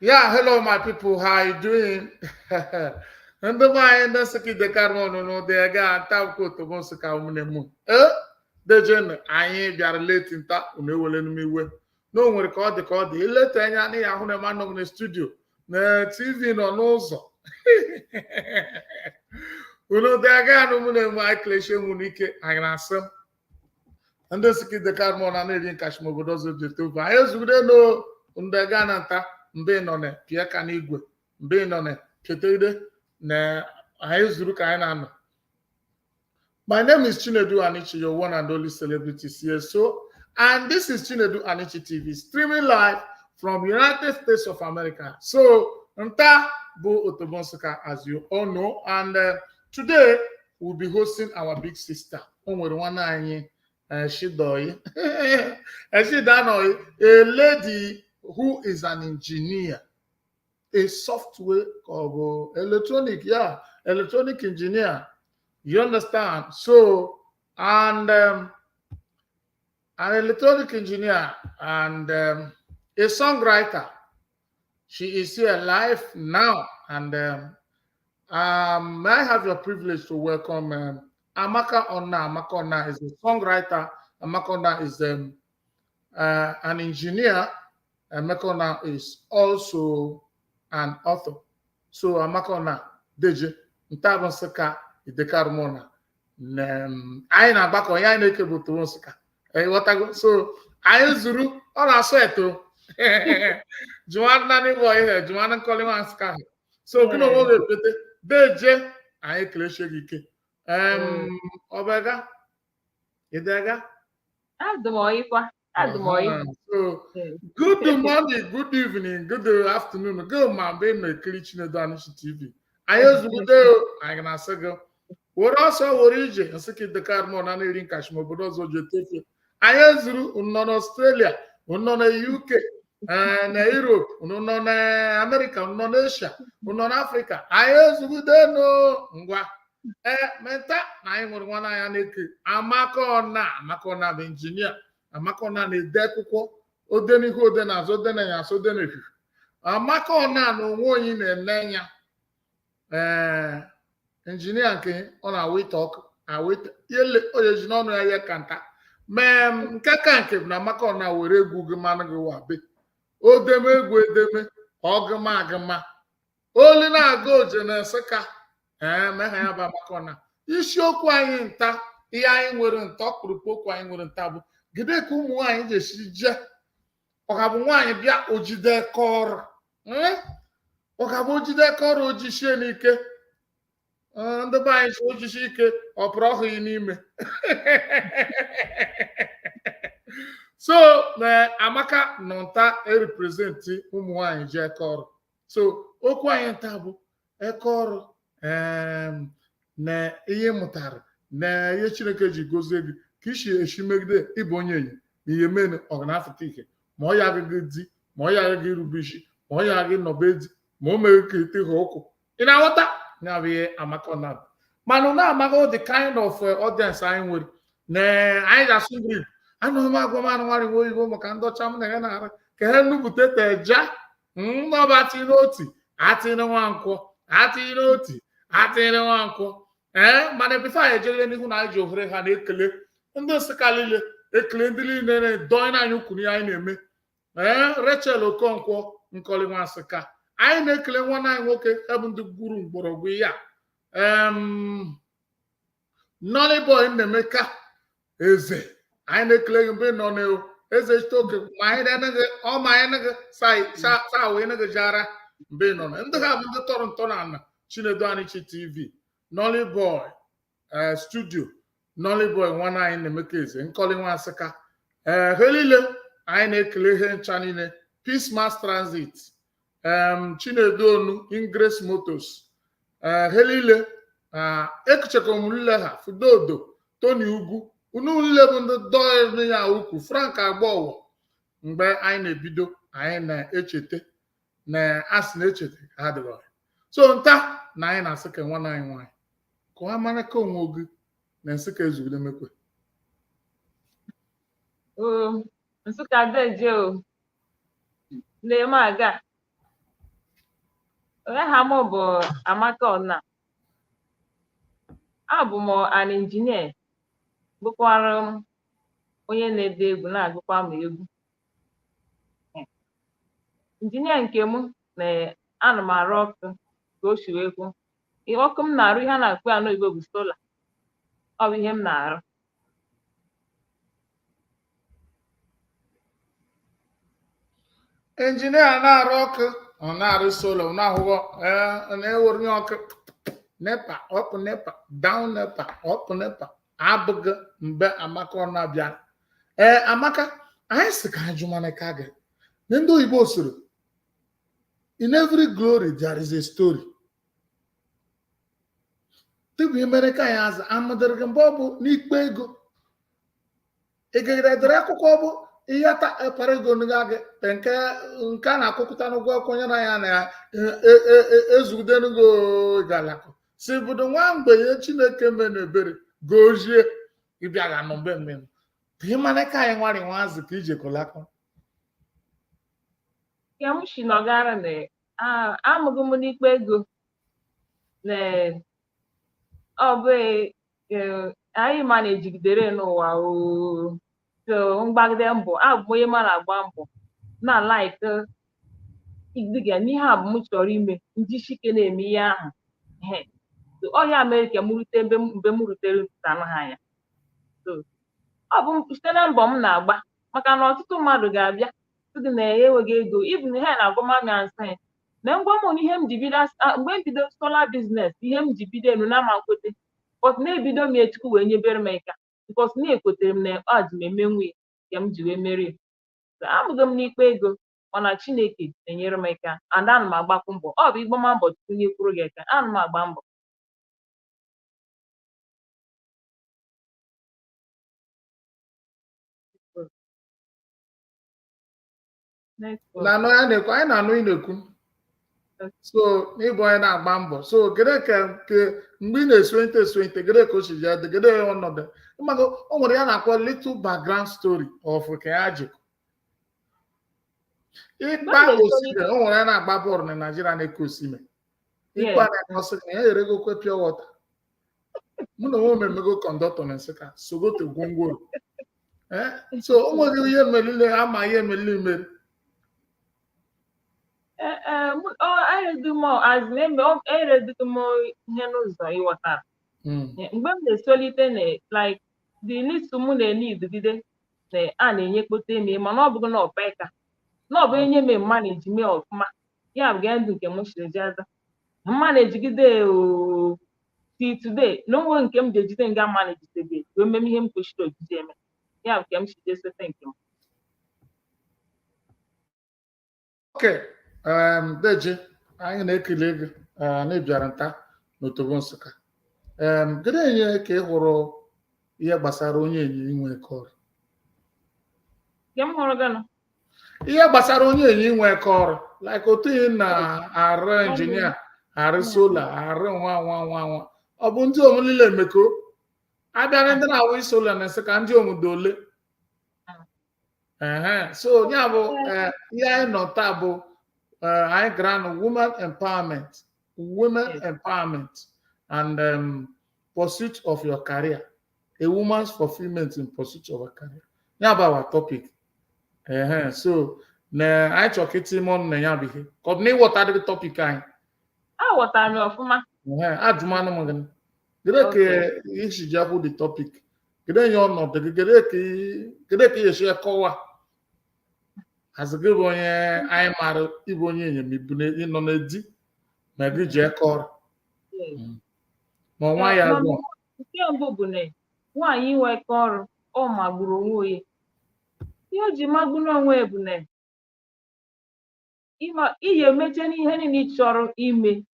Yeah, hello, my people. How you doing? And the mind that's the carbon no they got tap coat to most mu. The gen I ain't got late in tap when they will me way. No one record the call the late any ahụ na man in the studio. Na TV no no so. Uno they got no mu my cliche munike I na some. And the the carbon and Indian Kashmo does the two. I use no undagana mbe nọ na pịa ka n'igwe mbe nọ na ketere na anyị zuru ka anyị na-anọ. My name is Chinedu Anichi, your one and only celebrity CSO, and this is Chinedu Anichi TV, streaming live from United States of America. So, nta bụ Otobonsuka, as you all know, and today we'll be hosting our big sister. O nwere nwanne anyị Shidoyi. Shidanoi, a lady who is an engineer, a software or electronic engineer. You understand? So, and an electronic engineer and a songwriter. She is here live now, and may I have your privilege to welcome Amaka Onah. Amaka Onah is a songwriter. Amaka Onah is an engineer. Amaka Onah is also an author. So Amaka Onah, Deje, Ntabonseka, Idekarmona. I na-agbakọ ya na-ekebụta nsika. So anyị zuru ọ na-asụ eto. Juana n'ịbụ ihe, Juana nkọli nwa nsika. So gị na onwe ga-epete, Deje, anyị kelechie gị ike. Obega, Idega. So good morning, good evening, good afternoon, good man, be me Chinedu Anichi TV. I use video, I can say go. What also origin, and second the carbon and eating cashmo, but also Jotefi. I use unknown Australia, unknown UK, and Europe, unknown America, unknown Asia, unknown Africa. I use video no ngwa. Menta, I would one I am Amaka Onah, engineer. Amaka Onah na-ede akwụkwọ odenihu odenazụ odenanya asụ odenehu. Amaka Onah na onwe onye na-ene ya injinia nke ọ na-awita ọkụ awita yele onye ji n'ọnụ ya ya kanta mee nke ka nke bụ na Amaka Onah were egwu gị manụ gị wabe odeme egwu edeme ọgụma agụma oli na-aga oje na nsịka megha ya bụ Amaka Onah. Isiokwu anyị nta ihe anyị nwere nta ọkpụrụkpụ okwu anyị nwere nta bụ gide ka ụmụ nwaanyị jesi je ọgabụ nwaanyị bịa ojide kọrọ ọgabụ ojide kọrọ ojisie n'ike ndị be anyị si ojisi ike ọpụrụ ọhụghị n'ime. So Amaka nọ nta erepresenti ụmụ nwaanyị je kọrọ. So okwu anyị nta bụ ekọrọ na ihe mụtara na ihe Chineke ji gozie gị ka isi eshi megide ịbụ onye enyi na ihe mene ọganafụta ike ma ọ ya agaghị di ma ọ ya agaghị irube isi ma ọ ya agaghị nọbe di ma o mere ka ite ha ụkwụ. Ị na-aghọta ya bụ ihe Amaka Onah. Mana na-amaghị the kind of audience anyị nwere na anyị ga-asụ Igbo anụghị m agwa m anụ nwarị nwe oyibo maka ndị ọcha m na ya na-ara ka ha nupụta teja nnọba atị n'oti atịrị nwankwọ atịrị n'oti atịrị nwankwọ mana bifo anyị ejere n'ihu na anyị ji ohere ha na-ekele ndị Nsụka niile ekele ndị niile na-edonya anyị ukwu ihe anyị na-eme. Rachel Okonkwo nkọli nwa Nsụka anyị na-ekele nwanne anyị nwoke ebe ndị gwuru mgbọrọgwụ ya Nolly Boy Nnemeka eze anyị na-ekele gị mgbe nọ na eze chitoke ma anyị na-eneghị ọma anyị neghị saa wee neghị jara mgbe nọ na ndị ha bụ ndị tọrọ ntọ na ana Chinedu Anichi TV Nolly Boy studio Nolly Boy nwanne anyị na-emeka eze nkọli nwa Nsụka ha niile anyị na-ekele ihe ncha niile Peace Mass Transit Chinedu Onu Ingress Motors ha niile ekuchekomrile ha Fudodo Tony Ugwu unu niile bụ ndị dọọ ya ukwu Frank Agbowo mgbe anyị na-ebido anyị na-echete na asị na-echete ha dịrọ. So nta na anyị na-asị ka nwanne anyị nwaanyị ka ọ mara ka onwe oge na Nsụka ezugide mekwe. Nsụka deje o na-eme aga Aha m bụ Amaka Onah. Abụ m an injinia, bụkwara m onye na-ede egwu na-agụkwa m egwu. Injinia nke m na ana m arụ ọkụ ka o si wee kwu. Ọkụ m na-arụ ihe a na-akpọ ya n'oyibo bụ sola. Ọ bụ ihe m na-arụ. Injinia na-arụ ọkụ, ọ na-arụ sola, na-ahụghọ na-ewere ọkụ nepa ọkụ nepa down nepa ọkụ nepa abụghị mgbe Amaka Onah bịara. Amaka, anyị si ka anyị jụmana ka gị na ndị oyibo soro in every glory there is a story. Tupu imere ka anyị aza amadịrị gị mgbe ọ bụ n'ikpe ego egedere akwụkwọ ọ bụ ihe ta ekpara ego nga gị nke a na-akwụkwụta n'ụgwọ ọkụ onye na ya na ezugide n'ugo galakụ si bodo nwa mgbenye Chineke mere ebere gozie ịbịaga nọ mgbe mmemme ka ị mara ka anyị nwari nwaazị ka ije kolakọ Ya m si nọgara na amụghị m n'ikpe ego na ọ bụ anyị ma na-ejigidere n'ụwa mgbagide mbọ abụ onye ma na-agba mbọ na laik dịga n'ihe abụ m chọrọ ime ndị chike na-eme ihe ahụ ọhịa Amerịka m rute mgbe m rutere ntanaha ya. Ọ bụ site na mbọ m na-agba maka na ọtụtụ mmadụ ga-abịa dị na enweghị ego ibu na ha na-agwa mami ansị na ngwa m ihe m ji bido mgbe m bido sola biznes ihe m ji bido elu na ama nkwete bọt na-ebido m etuku wee nyebere m aka bikos na-ekwetere m na ọ ji m eme nwunye ka m ji wee merie amụghị m n'ikpe ego mana Chineke na-enyere m aka and ana m agbakwu mbọ ọ bụ igbo ma mbọ tinye kwuru gị aka ana m agba mbọ. na-anụ ya na-ekwu anyị na-anụ ị na-ekwu so n'ịbụ onye na-agba mbọ so gede ka mgbe ị na-esonite gede ka o si ji adị gede ọnọdụ ịmago o nwere ya na-akpọ little background story of ka ya jikọ ịkpa osimiri o nwere ya na-agba bọọlụ na Naịjirịa na-eke osimiri ịkpa na-akọsị na ya eregokwe pure water mụ na onwe m emego kọndọktọ na Nsụka sogote gwongworo so o nweghị ihe melile ama ihe melile mere eredugo m ihe n'ụzọ ịghọtara mgbe m na-esolite na like the list m na-ene idugide na a na-enyekpota eme mana ọ bụghị na ọpeka na ọ bụ enye m mma na-eji mee ọfụma ya bụ ndụ nke m chiri ji aza mma na-ejigide si today na onwe nke m ji ejide nga mma na-ejidebe wee meme ihe m kwesịrị ojiji eme ya bụ nke m chiri esote nke m. Okay. Deji, anyị na-ekele gị na ịbịara nta n'Otobo Nsụka. Gịnị enye ka ị hụrụ ihe gbasara onye enyi inwe kọrọ? Ihe gbasara onye enyi inwe kọrọ like otu ihe na-arụ injinia arụ sola arụ nwa ọ bụ ndị omulile emeko abịara ndị na-awụ sola na Nsụka ndị omudo ole so ya bụ ihe anyị nọ taa bụ I grant women empowerment and pursuit of your career, a woman's fulfillment in pursuit of a career. Yeah, about our topic. So, I talk it on the yabihe. Cause me what are the topic I? What are you for? I do man again. Get issue jabu the topic. Get you not the get share kowa. As a good one, I am out of Ibonye, in on a D, maybe Jackor. Why are you? Why you were called? Oh, my guru. You Jimaguno Webune. If mention any each or ime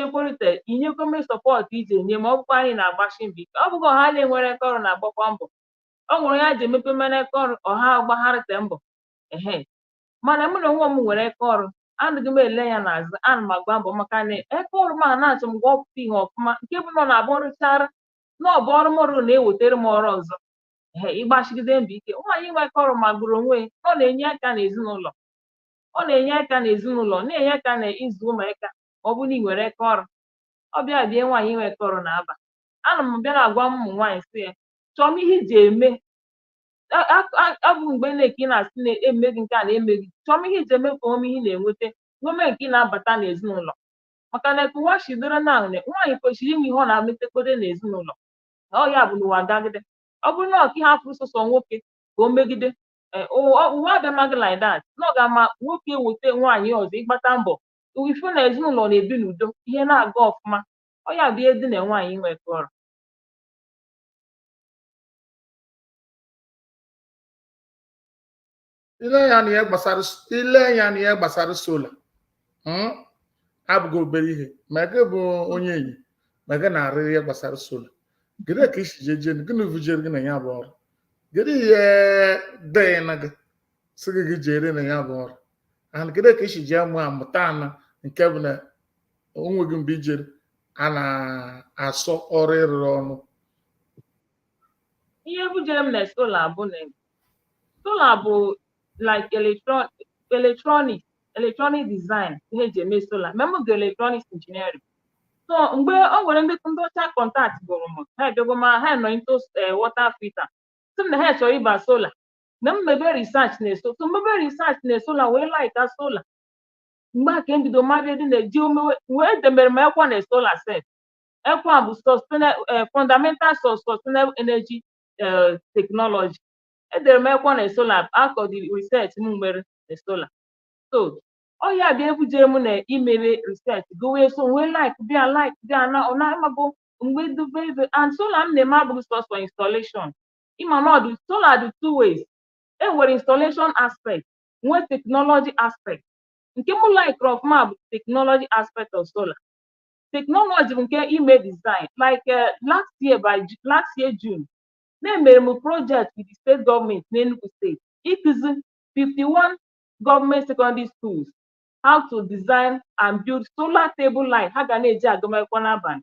quality, in your comment support is in your mobile in a bashing big. I will go highly where I call on a bocambo. Oh, I had the Mipimana call or how Bahar Tembo. Mana m na nwa m nwere kọrụ adịghị m ele ya n'azụ ana m agba mbọ maka na ekọrụ m na-achọ m gwa ọpụta ihe ọfụma nke bụ nọ na abọrụchara na ọbụ ọrụ mụrụ na-ewetara m ọrụ ọzọ ịgbachigide mbọ ike nwaanyị nwe kọrụ ma gburu onwe ọ na-enye aka n'ezinụlọ na-enye aka na ịzụ ụmụaka ọ bụ na ị nwere kọrọ ọbịa bịa nwaanyị nwere kọrọ na-aba ana m bịa na-agwa ụmụ nwaanyị sị ya chọọ m ihe iji eme ọ bụ mgbe na-eke na-asị na-eme gị nke a na-eme gị chọọ m ihe iji eme ka ome ihe na-enweta nweme nke ị na-abata n'ezinụlọ maka na ụwa shidoro na nwaanyị kwesịrị inwe ihe ọ na-ametekwere n'ezinụlọ ọ ya bụ n'ụwa gagide ọ bụrụ na ọka ihe afọ sọsọ nwoke ka o megide ụwa abịamaghị like that na ọ ga-ama nwoke weta nwaanyị ọzọ ịgbata mbọ ife na ezinụlọ na-ebi n'udo ihe na-aga ọfụma ọ ya bụ ihe dị na nwaanyị nwekọrọ ile ya na ihe gbasara sola abụghị obere ihe ma gị bụ onye enyi ma gị na-arụ ihe gbasara sola gịnị ka isi jeje gịnị vụjere gị na ya bụ ọrụ gịnị ihe dị na gị sị gị jere na ya bụ ọrụ and gịnị ka isi jee mụ amụta ana nke bụ na onwe gị mgbe ijere a na-asọ ọrụ ịrụrụ ọnụ ihe bujere m na sola bụ like electronic design ihe eji eme sola mem ga electronics engineering so mgbe o nwere ndị ọcha kọntaktị gụrụ m ha bịago ma ha nọ into water filter sị m na ha chọrọ ịba sola na mmebe research na-eso so mmebe research na-esola wee like sola mgbe a ka mbido mmadụ dị na-eji omewe wee demere m ekwa na sola set ekwa bụ fundamental sustainable energy technology edere m ekwa na sola akọdị research m mere na sola so ọ ya bịa ebujere m na imere research gowe so wee like bịa na ọ na-amago mgbe dube and sola m na-eme abụghị sọsọ installation ịma na ọdụ sola dị two ways e nwere installation aspect nwee technology aspect nke m like ọfụma bụ technology aspect of solar technology bụ nke ime design like last year June na-emere m project with the state government n'Enugu State ịkụzi 51 government secondary schools how to design and build solar table light ha ga na-eji agụmakwụkwọ n'abalị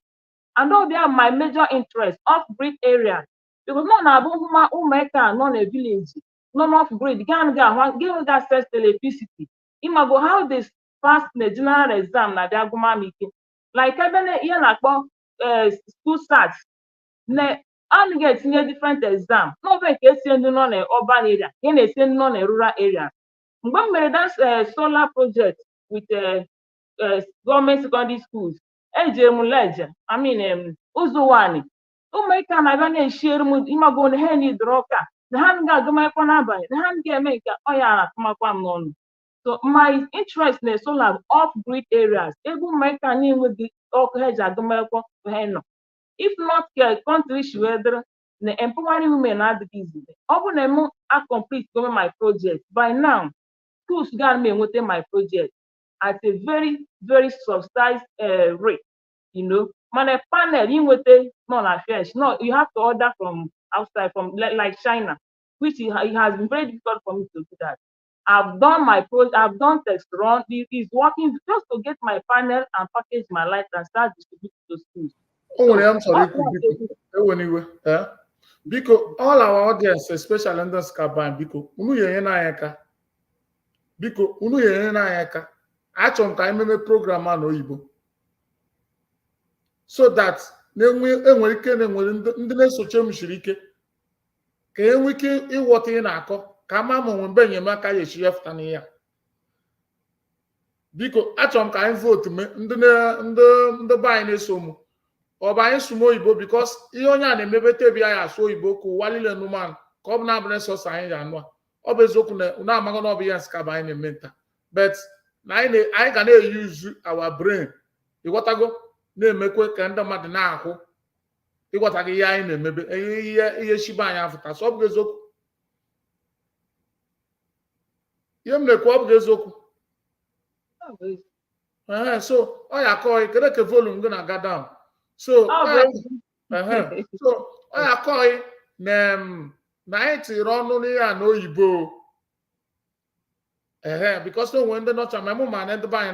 and ọ bịa my major interest off-grid area because nọ na-abụ ụmụaka nọ na village nọ n'off-grid ga access electricity ịmago how they pass na general exam na the agụmamike like ebe ihe na-akpọ school start na a ga-etinye different exam n'ofe nke esie ndị nọ na urban area ihe na-esi ndị nọ na rural area mgbe m mere that solar project with government secondary schools ejere m leje ụzọ nwanyị ụmụaka na-abịa na-eshiere m ịmago na ha nidoro ọka na ha ga-agụmakwụkwọ n'abalị na ha ga-eme nke ọ ya na-atụmakwa m n'ọnụ so my interest na solar off-grid areas ebe ụmụaka na-enweghị ọkụ ha ji agụmakwụkwọ ha nọ if not country shiwedere na empowering women adịghị izizi ọ bụ na m complete gome my project by now schools ga m enweta my project at a very very subsidized rate mana panel inweta nọ na fresh no you have to order from outside from like China which it has been very difficult for me to do that. I've done my project, I've done test run, it is working just to get my panel and package my light and start distributing to schools. Because all our audience, especially in the Skaban, because unu yenye na aka achọ m ka anyị meme program a n'oyibo so that enwere ike na-enwere ndị na-esoche m siri ike ka enwe ike ịghọta ihe na-akọ ka ama m onwe mgbe enyemaka ya echi ya fụta n'ihe ya biko achọ m ka anyị vote ndị be anyị na-eso m ọ bụ anyị sụm oyibo because ihe onye a na-emebe tebi anyị asụ oyibo ka ụwa niile nụmanụ ka ọ bụ na-abụrụ sọsọ anyị ya anụ a ọ bụ eziokwu na amaghị na ọ bụ ya Skaba anyị na-eme nta but na anyị ga na-eyuzu our brain ịghọtago na-emekwe ka ndị mmadụ na-ahụ ịghọtago ihe anyị na-emebe ihe shiba anyị afụta so ọ bụ eziokwu ihe m na-ekwu ọ bụ eziokwu so ọ ya akọghị kedu ka volume gị na-aga down so ọ ya akọghị na anyị tiri ọnụ n'ihe a n'oyibo because o nwere ndị nọcha ma mụ ma na ndị be anyị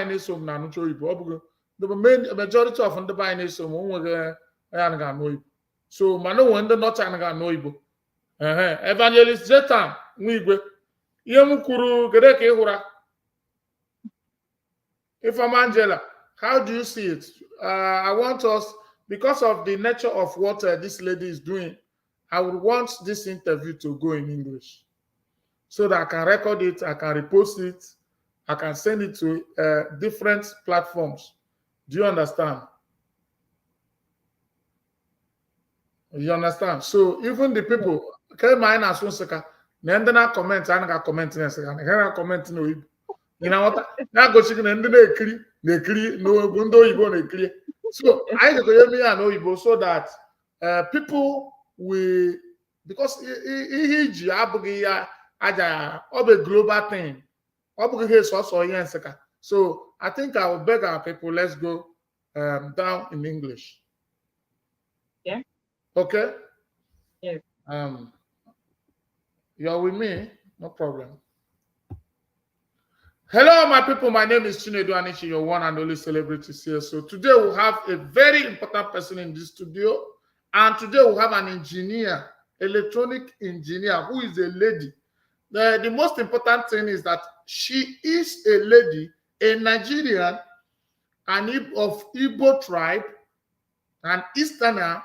na-eso m na-anụcha oyibo ọ bụghị the majority of ndị be anyị na-eso m onweghị ya anaghị anụ oyibo so mana o nwere ndị nọcha anaghị anụ oyibo evangelist Zetan Nwigwe ihe m kwuru kedu ka ị hụra Ifeoma Angela How do you see it? I want us, because of the nature of what this lady is doing, I would want this interview to go in English so that I can record it, I can repost it, I can send it to different platforms. Do you understand? You understand? So even the people, comment, I comment, I comment, comment, you know what? Now go chicken and nekiri, no gundo ibo nekiri. So I go hear me and Oyibo so that people will, because ihiji abugi ya aja of a global thing. Abugi here so yen seka. So I think I will beg our people, let's go down in English. Yeah. Okay? Yes. You're with me? No problem. Hello, my people. My name is Chinedu Anichi, your one and only celebrity here. So today we have a very important person in this studio. And today we have an engineer, electronic engineer, who is a lady. The most important thing is that she is a lady, a Nigerian, of Igbo tribe, an Easterner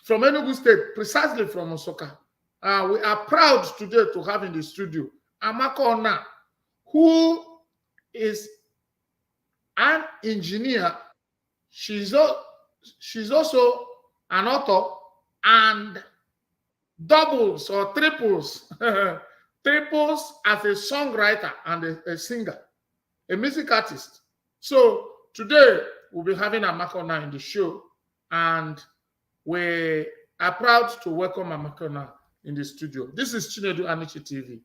from Enugu State, precisely from Osoka. We are proud today to have in the studio Amaka Onah, who is an engineer. She's also an author and doubles or triples, triples as a songwriter and a singer, a music artist. So today we'll be having Amaka Onah in the show, and we are proud to welcome Amaka Onah in the studio. This is Chinedu Anichi TV.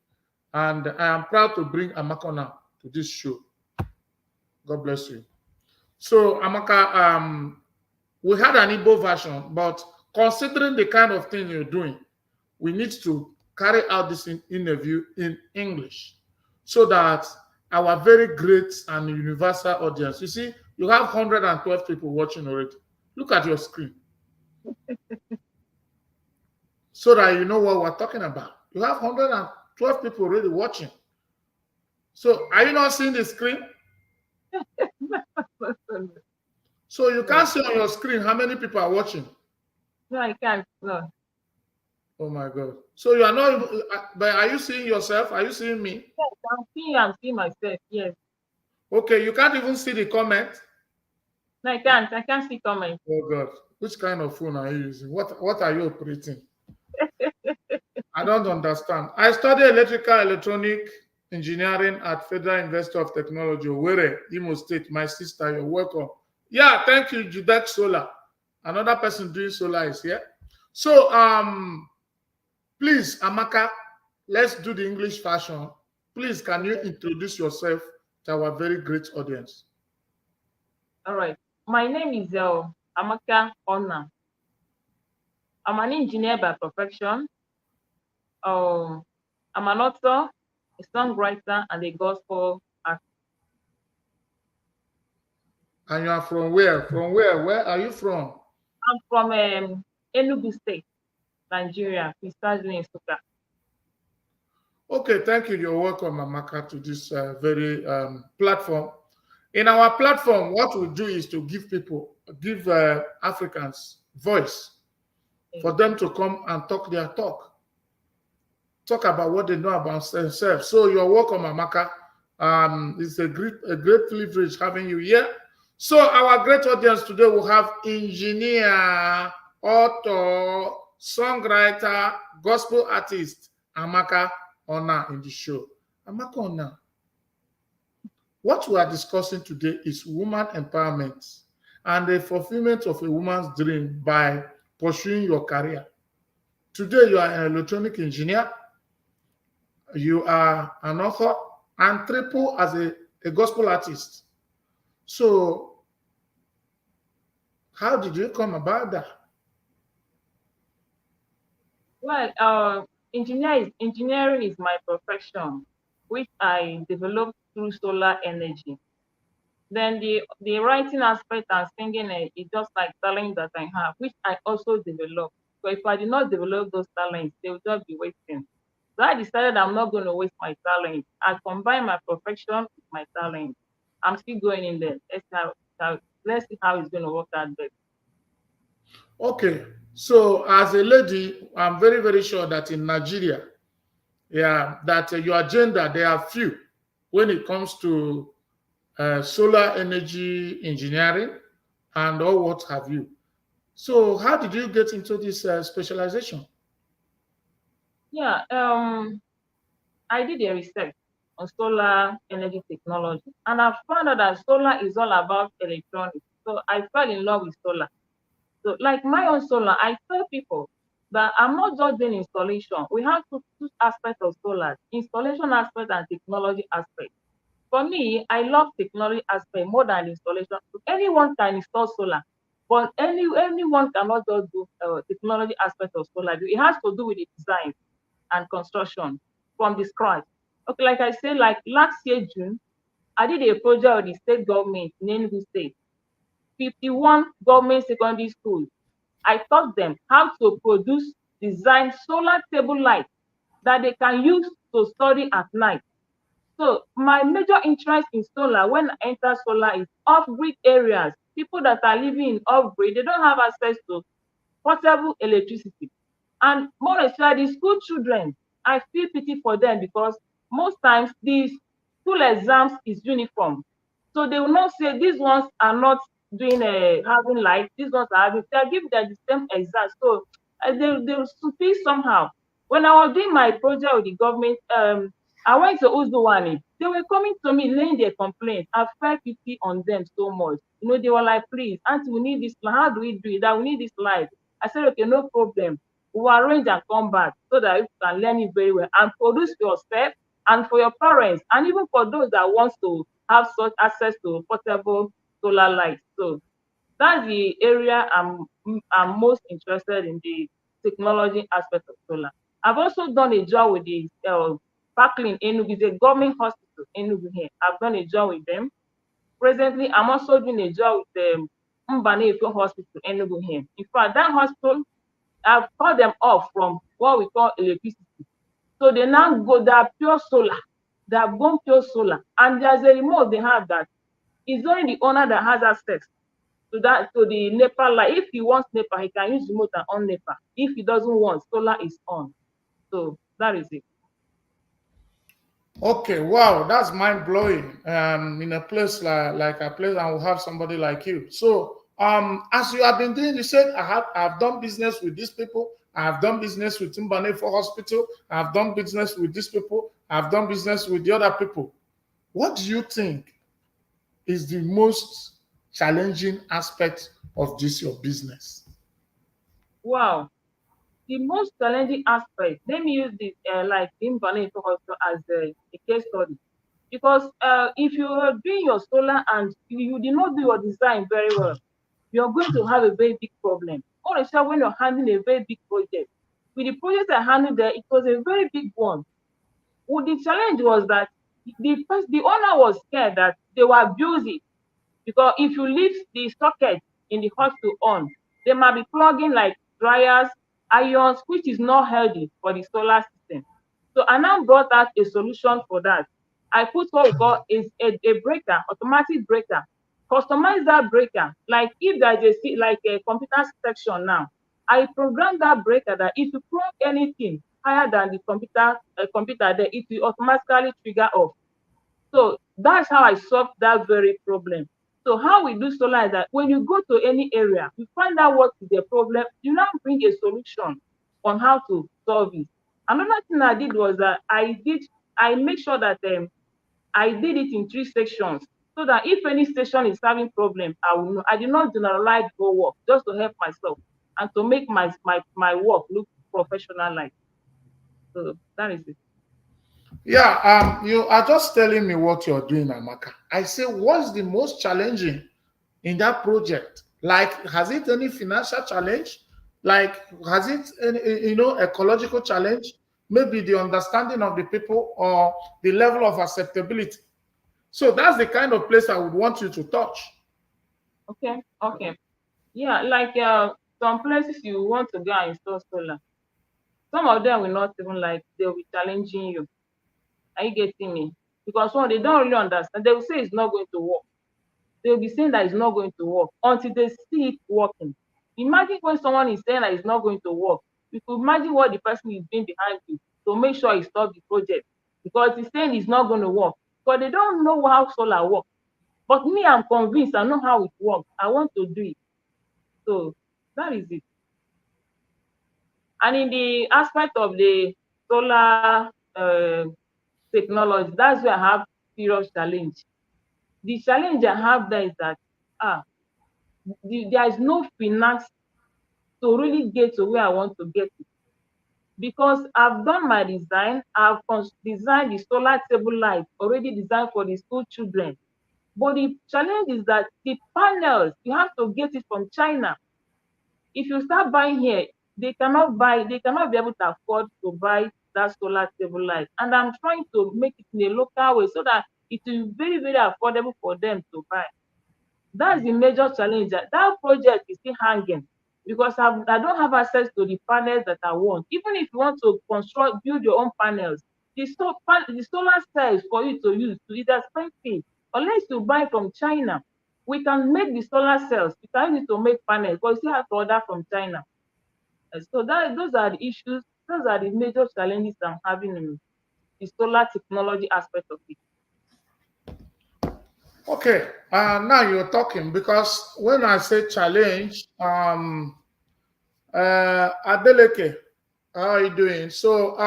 And I am proud to bring Amaka Onah to this show. God bless you. So, Amaka, we had an Igbo version, but considering the kind of thing you're doing, we need to carry out this interview in English so that our very great and universal audience, you see, you have 112 people watching already. Look at your screen. So that you know what we're talking about. You have 112 people already watching. So are you not seeing the screen? So you can't see on your screen how many people are watching. No, I can't. No. Oh my God. So you are not, but are you seeing yourself? Are you seeing me? Yes, I'm seeing myself. Yes. Okay, you can't even see the comment. No, I can't. I can't see comments. Oh God. Which kind of phone are you using? What are you operating? I don't understand. I study electrical electronic engineering at Federal University of Technology, Owerri, Imo State. My sister, you're welcome. Yeah, thank you, Judex Solar. Another person doing solar is here. So, please, Amaka, let's do the English version. Please, can you introduce yourself to our very great audience? All right. My name is Amaka Onah. I'm an engineer by profession. I'm an author, a songwriter, and a gospel artist. And you are from where? From where? Where are you from? I'm from Enugu State, Nigeria, precisely in Suka. Okay, thank you. You're welcome, Amaka, to this very platform. In our platform, what we do is to give Africans voice for them to come and talk their talk. Talk about what they know about themselves. So you're welcome, Amaka. It's a great privilege having you here. So our great audience today will have engineer, author, songwriter, gospel artist, Amaka Onah in the show. Amaka Onah, what we are discussing today is woman empowerment and the fulfillment of a woman's dream by pursuing your career. Today, you are an electronic engineer, you are an author, and triple as a gospel artist. So, how did you come about that? Well, engineering is my profession, which I developed through solar energy. Then the writing aspect and singing is just like talent that I have, which I also developed. So if I did not develop those talents, they would just be wasting. So I decided I'm not going to waste my talent. I combine my profession with my talent. I'm still going in there. Let's see how it's going to work out there. Okay. So as a lady, I'm very, very sure that in Nigeria, yeah, that your agenda, there are few when it comes to solar energy engineering and all what have you. So how did you get into this specialization? Yeah, I did a research on solar energy technology, and I found out that solar is all about electronics. So I fell in love with solar. So, like my own solar, I tell people that I'm not just doing installation. We have two aspects of solar: installation aspect and technology aspect. For me, I love technology aspect more than installation. Anyone can install solar, but anyone cannot just do technology aspect of solar. It has to do with the design and construction from the scratch. Okay, like I said, like last year June, I did a project with the state government in Enugu State, 51 government secondary schools. I taught them how to produce, design solar table lights that they can use to study at night. So my major interest in solar when I enter solar is off-grid areas. People that are living in off-grid, they don't have access to portable electricity. And more especially school children, I feel pity for them because most times these school exams is uniform. So they will not say these ones are not doing having light, these ones are having, they are giving them the same exam. So they will feel somehow. When I was doing my project with the government, I went to Uzuwani. They were coming to me laying their complaints. I felt pity on them so much. You know, they were like, please, auntie, we need this. How do we do it? That we need this light. I said, okay, no problem. We'll arrange and come back so that you can learn it very well and produce for yourself and for your parents and even for those that want to have such access to portable solar lights. So that's the area I'm most interested in, the technology aspect of solar. I've also done a job with the Parkland Enugu, it's a government hospital in Enugu here. I've done a job with them. Presently, I'm also doing a job with the Mbanefe Hospital in Enugu here. In fact, that hospital, I've cut them off from what we call electricity. So they now go, they are pure solar. They are born pure solar. And there's a remote they have that it's only the owner that has access to the NEPA light. If he wants NEPA, he can use remote and on NEPA. If he doesn't want, solar is on. So that is it. Okay, wow, that's mind blowing. In a place like a place, I will have somebody like you. So, as you have been doing, you said I've done business with these people. I've done business with Timbane for hospital. I've done business with these people. I've done business with the other people. What do you think is the most challenging aspect of this your business? Wow. The most challenging aspect, let me use this like Imbane also as a case study. Because if you are doing your solar and you did not do your design very well, you're going to have a very big problem. All the time when you're handling a very big project. With the project I handled there, it was a very big one. Well, the challenge was that the owner was scared that they were abusing because if you leave the socket in the hospital on, they might be plugging like dryers, irons, which is not healthy for the solar system. So I now brought out a solution for that. I put what we call is a breaker, automatic breaker. Customize that breaker. Like if there's like a computer section now, I program that breaker that if you plug anything higher than the computer there, it will automatically trigger off. So that's how I solved that very problem. So how we do solar is that when you go to any area, you find out what is the problem, you now bring a solution on how to solve it. Another thing I did was that I make sure that I did it in 3 sections so that if any station is having problem, I will know. I did not generalize go work just to help myself and to make my work look professional like. So that is it. Yeah, you are just telling me what you're doing, Amaka. I say, what's the most challenging in that project? Like, has it any financial challenge? Like, has it any, ecological challenge? Maybe the understanding of the people or the level of acceptability. So that's the kind of place I would want you to touch. Okay, okay. Yeah, like some places you want to go and install solar. Some of them will not even like, they'll be challenging you. Are you getting me? because one, they don't really understand. They will say it's not going to work. They will be saying that it's not going to work until they see it working. Imagine when someone is saying that it's not going to work. You could imagine what the person is doing behind you to make sure he stops the project, because he's saying it's not going to work. But they don't know how solar works. But me, I'm convinced. I know how it works. I want to do it. So that is it. And in the aspect of the solar technology, that's where I have serious challenge. The challenge I have there is that there is no finance to really get to where I want to get to. Because I've done my design, I've designed the solar table light, already designed for the school children. But the challenge is that the panels, you have to get it from China. If you start buying here, they cannot be able to afford to buy that solar table light. And I'm trying to make it in a local way so that it will be very, very affordable for them to buy. That's the major challenge. That project is still hanging because I don't have access to the panels that I want. Even if you want to build your own panels, the solar cells for you to use is expensive. Unless you buy from China, we can make the solar cells. We can use it to make panels, but you still have to order from China. So those are the issues. Those are the major challenges I'm having in the solar technology aspect of it. Okay, now you're talking because when I say challenge, Adeleke, how are you doing? So,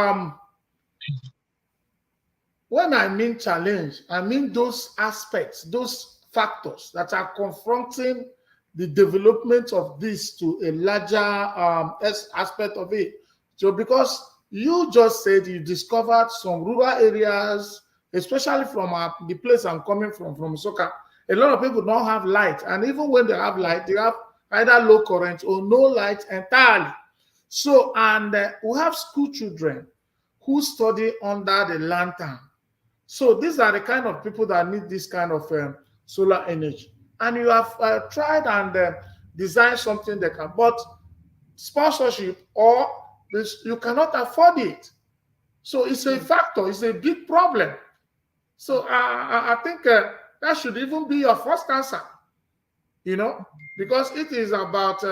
when I mean challenge, I mean those aspects, those factors that are confronting the development of this to a larger aspect of it. So, because you just said you discovered some rural areas, especially from the place I'm coming from Soka, a lot of people don't have light. And even when they have light, they have either low current or no light entirely. So, and we have school children who study under the lantern. So these are the kind of people that need this kind of solar energy. And you have tried and designed something that can, but sponsorship or this, you cannot afford it. So it's a factor, it's a big problem. So I think that should even be your first answer, because it is about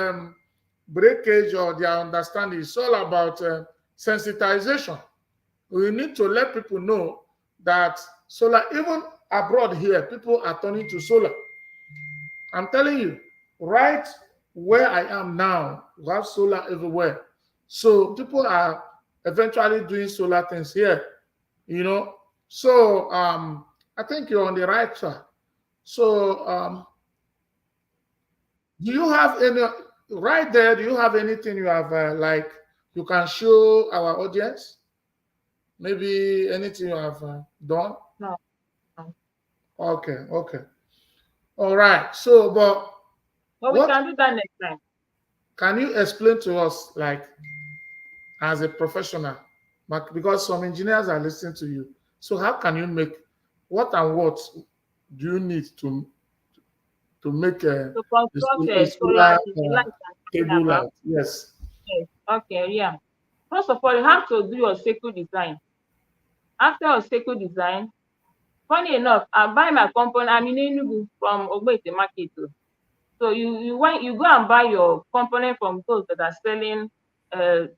breakage or their understanding. It's all about sensitization. We need to let people know that solar, even abroad here, people are turning to solar. I'm telling you, right where I am now, we have solar everywhere. So people are eventually doing solar things here, So I think you're on the right track. So do you have any, right there, do you have anything you have like you can show our audience? Maybe anything you have done? No. Okay. All right. So, but we can do that next time. Can you explain to us, like, as a professional, because some engineers are listening to you. So, how can you make what and what do you need to make a solar table light? Yes. Okay. Yeah. First of all, you have to do your circuit design. After your circuit design, funny enough, I buy my component. I'm in Enugu from Ogbete Market. So you go and buy your component from those that are selling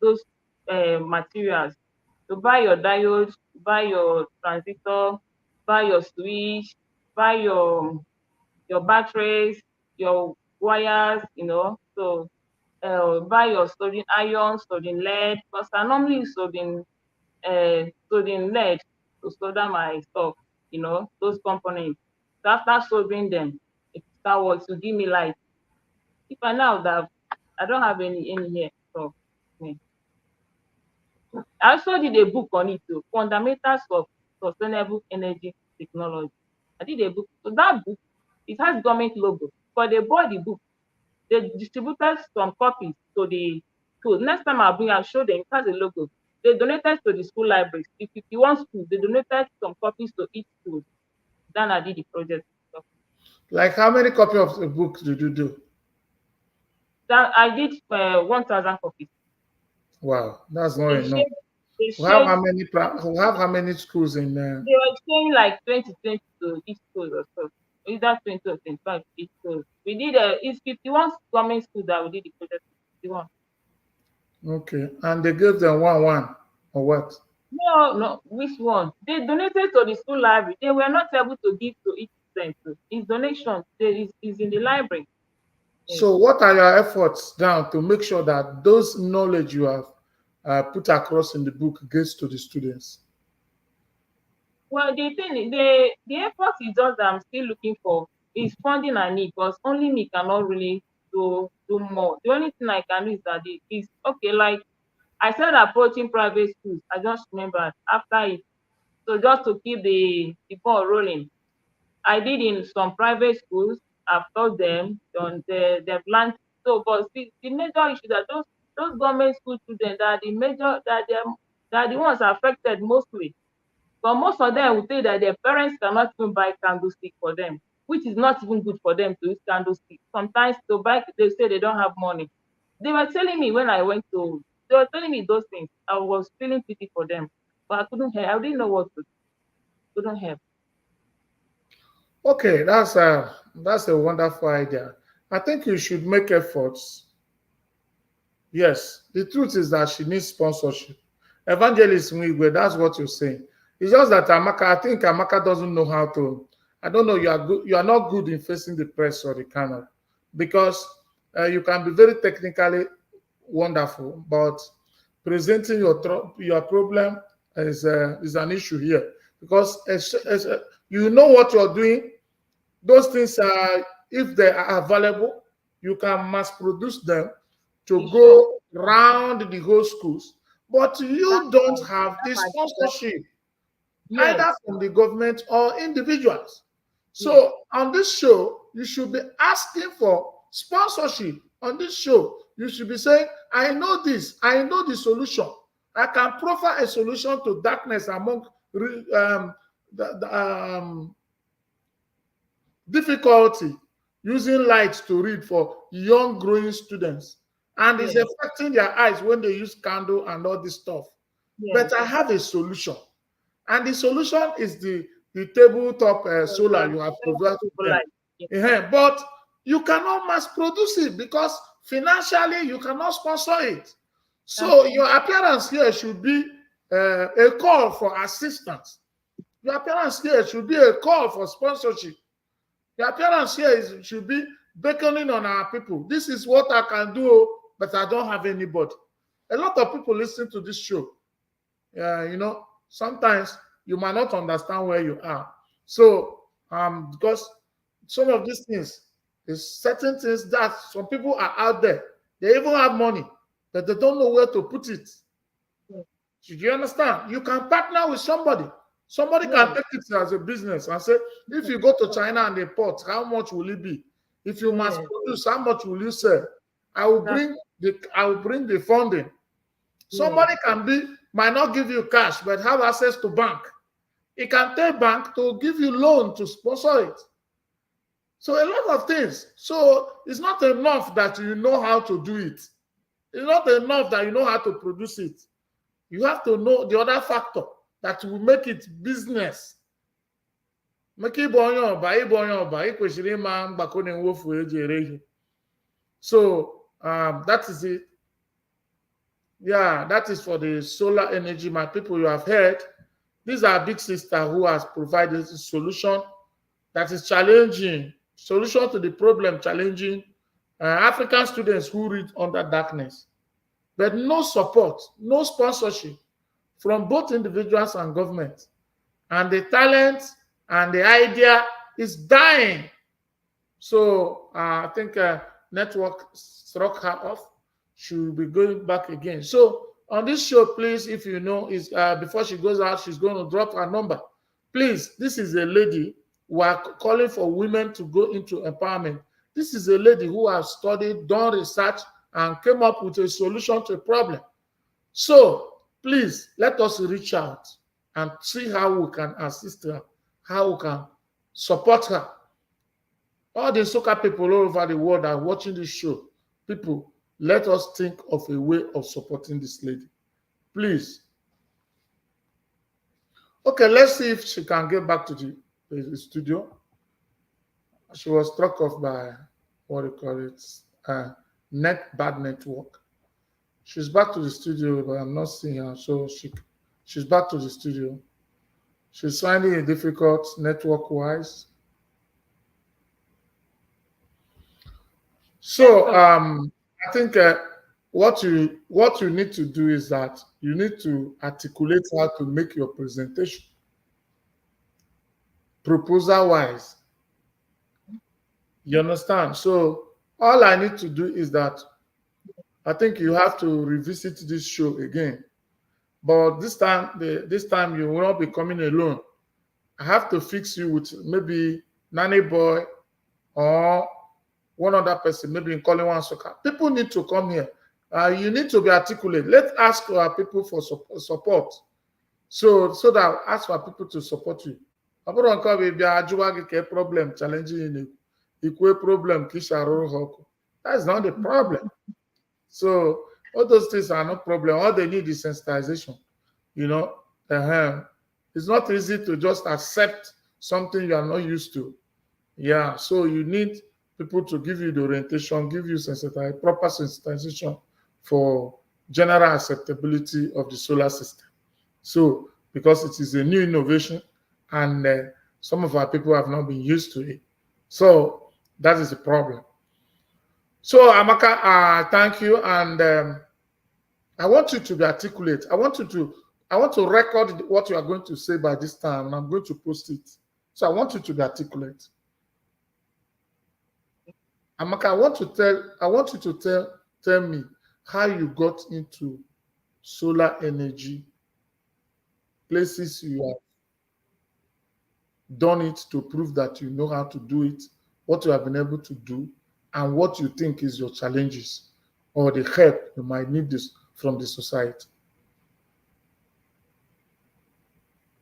those materials. So buy your diodes, buy your transistor, buy your switch, buy your batteries, your wires, So buy your soldering iron, soldering lead, because I normally use soldering lead to solder my stuff, those components. So after soldering them, it start work to give me light. If I now that I don't have any here, so yeah. I also did a book on it too, Fundamentals of Sustainable Energy Technology. I did a book. So that book, it has government logo. But they bought the book. They distributed some copies to the school. Next time I'll show them, it has a logo. They donated to the school libraries. If you want school, they donated some copies to each school. Then I did the project. Like how many copies of the book did you do? That I did 1,000 copies. Wow, that's not enough. They We have shared, how many schools in there? they were saying like 2020 to each school or so. Either 20 or 25 each school. We did it's 51 government schools that we did the project. 51. Okay. And they gave them one or what? No, no, which one? They donated to the school library. They were not able to give to each student. It's donation. There is in the library. Yes. So what are your efforts now to make sure that those knowledge you have put across in the book gets to the students? Well, the thing, the effort is just that I'm still looking for is funding I need because only me cannot really do more. The only thing I can do is that is okay. Like I said, approaching private schools. I just remembered after it. So just to keep the ball rolling, I did in some private schools. I've taught them on they've learned. So, but the major issue that those government school students that are the major that are the ones affected mostly. But most of them will say that their parents cannot even buy candlestick for them, which is not even good for them to use candlestick. Sometimes to buy, they say they don't have money. They were telling me when I went to, they were telling me those things. I was feeling pity for them, but I couldn't help. I didn't know what to do. Couldn't help. Okay, that's a wonderful idea. I think you should make efforts. Yes, the truth is that she needs sponsorship. Evangelist Mwigwe, that's what you're saying. It's just that I think Amaka doesn't know how to. I don't know. You are not good in facing the press or the camera because you can be very technically wonderful, but presenting your problem is an issue here because you know what you're doing. Those things are, if they are available, you can mass produce them to It's sure. go round the whole schools. But you don't have the That's my sponsorship, yes, either from the government or individuals. yes, So on this show, you should be asking for sponsorship. On this show, you should be saying, I know this, I know the solution. I can proffer a solution to darkness among the difficulty using light to read for young growing students. And it's yes, affecting their eyes when they use candle and all this stuff. yes. But I have a solution. And the solution is the tabletop So solar the you have provided to people them. like yes, But you cannot mass produce it because financially you cannot sponsor it. that's So your appearance here should be a call for assistance. Your appearance here should be a call for sponsorship. Your appearance here should be beckoning on our people. This is what I can do, but I don't have anybody. A lot of people listen to this show. Sometimes you might not understand where you are. So, because some of these things, there's certain things that some people are out there. They even have money, but they don't know where to put it. yes, Do you understand? You can partner with somebody. Somebody can yes, take it as a business and say, if you go to China and import, how much will it be? If you must yes. produce, how much will you sell? That's I will bring the funding. yes, Somebody might not give you cash, but have access to bank. It can take bank to give you loan to sponsor it. So a lot of things. So it's not enough that you know how to do it. It's not enough that you know how to produce it. You have to know the other factor that will make it business. Make it So that is it. Yeah, that is for the solar energy. My people, you have heard. These are big sister who has provided a solution that is challenging, solution to the problem challenging African students who read under darkness. But no support, no sponsorship from both individuals and government. And the talent and the idea is dying. So I think network struck her off. She will be going back again. So on this show, please, if you know, is before she goes out, she's going to drop her number. Please, this is a lady who are calling for women to go into empowerment. This is a lady who has studied, done research, and came up with a solution to a problem. So please let us reach out and see how we can assist her, how we can support her. All the soccer people all over the world are watching this show. People, let us think of a way of supporting this lady. Please, Okay, let's see if she can get back to the studio. She was struck off by what do you call it? Bad network. She's back to the studio, but I'm not seeing her. So she's back to the studio. She's finding it difficult network wise. So I think what you need to do is that you need to articulate how to make your presentation proposal wise. You understand? So all I need to do is that I think you have to revisit this show again. But this time you will not be coming alone. I have to fix you with maybe nanny boy or one other person, maybe in calling one soccer. People need to come here. You need to be articulate. Let's ask our people for support. So that ask for people to support you. I don't call baby a problem challenging in equal problem that's not the problem. So all those things are no problem. All they need is sensitization. You know, it's not easy to just accept something you are not used to. Yeah, so you need people to give you the orientation, give you proper sensitization for general acceptability of the solar system. So, because it is a new innovation and some of our people have not been used to it. So, that is the problem. So, Amaka, thank you. And I want you to be articulate. I want to record what you are going to say by this time, and I'm going to post it. So, I want you to be articulate. Amaka, I want you to tell me how you got into solar energy, places you have done it to prove that you know how to do it, what you have been able to do, and what you think is your challenges or the help you might need this from the society.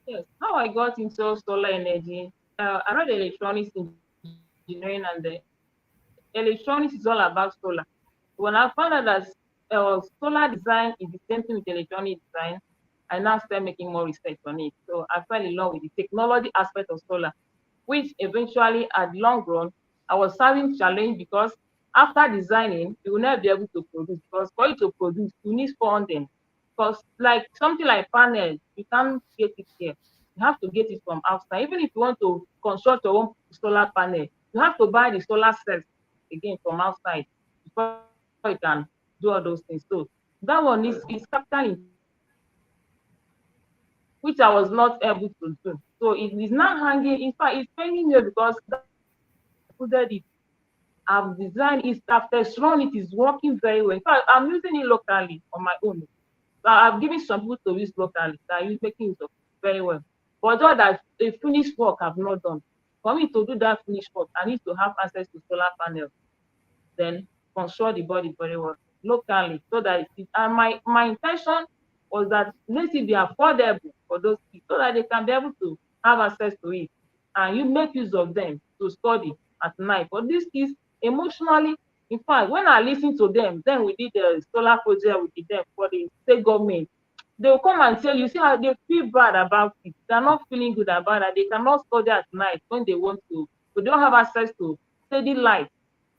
Yes, how I got into solar energy. I read electronics engineering, and the electronics is all about solar. When I found out that solar design is the same thing with electronic design, I now started making more research on it. So I fell in love with the technology aspect of solar, which eventually, at long run, I was having challenge because after designing, you will never be able to produce. Because for you to produce, you need funding. Because like something like panels, you can't get it here. You have to get it from outside. Even if you want to construct your own solar panel, you have to buy the solar cells again from outside before you can do all those things. So that one is capital, which I was not able to do. So it is now hanging. In fact, it's hanging here because it. I've designed it, after run it is working very well. In fact, I'm using it locally on my own. So I've given some people to use locally that are making it very well. But all that the finished work I've not done. For me to do that finished work, I need to have access to solar panels. Then construct the body very well locally, so that and my intention was that let it be affordable for those kids so that they can be able to have access to it, and you make use of them to study at night. But these kids emotionally, in fact, when I listen to them, then we did the solar project with them for the state government. They will come and tell you, see how they feel bad about it. They're not feeling good about it. They cannot study at night when they want to. They don't have access to steady light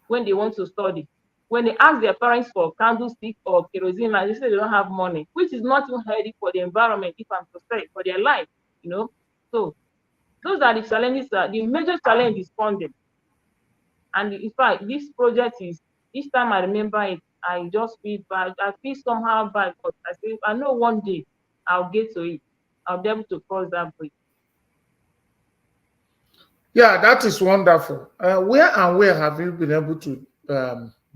when they want to study. When they ask their parents for candlestick or kerosene, they say they don't have money, which is not even healthy for the environment, if I'm to say, for their life, you know. So those are the challenges. The major challenge is funding. And in fact, this project is, each time I remember it, I just feel bad. I feel somehow bad, but I say, I know one day I'll get to it. I'll be able to cross that bridge. Yeah, that is wonderful. Where have you been able to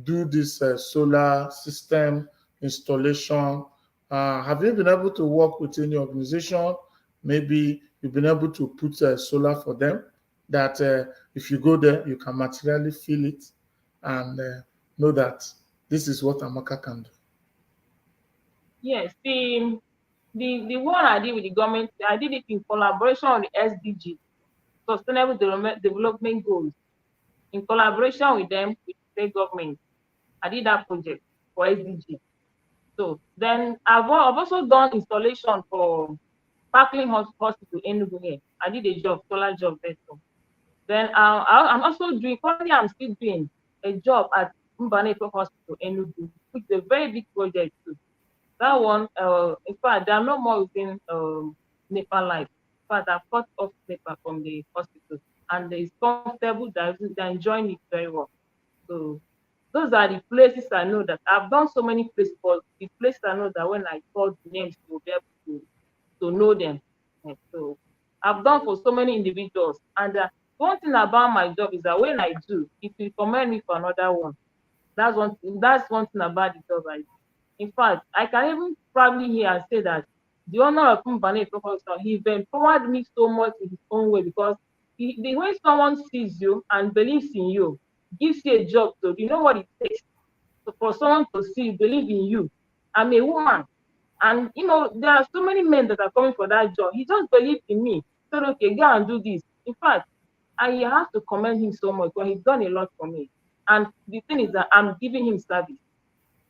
do this solar system installation? Have you been able to work with any organization? Maybe you've been able to put solar for them that if you go there, you can materially feel it and know that this is what Amaka can do. Yes, the one I did with the government, I did it in collaboration with the SDG, Sustainable Development Goals, in collaboration with them, with the state government. I did that project for SDG. So then I've also done installation for Parkland Hospital, Enugu here. I did a job, solar job there too. Then I'm also doing, currently I'm still doing a job at Mbaneko Hospital, Enugu, which is a very big project too. That one, in fact, they are no more within Nepal life. In fact, I've cut off Nepal from the hospital, and it's comfortable. They're enjoying it very well. So those are the places I know that I've done so many places, but the places I know that when I call the names, you'll be able to know them. And so I've done for so many individuals. And one thing about my job is that when I do, it will recommend me for another one. That's one thing about the job I do. In fact, I can even probably hear and say that the owner of Mbane Professor, he empowered me so much in his own way because the way someone sees you and believes in you, gives you a job to, you know what it takes for someone to see, believe in you. I'm a woman. And there are so many men that are coming for that job. He just believed in me. Said, okay, go and do this. In fact, I have to commend him so much because he's done a lot for me. And the thing is that I'm giving him service.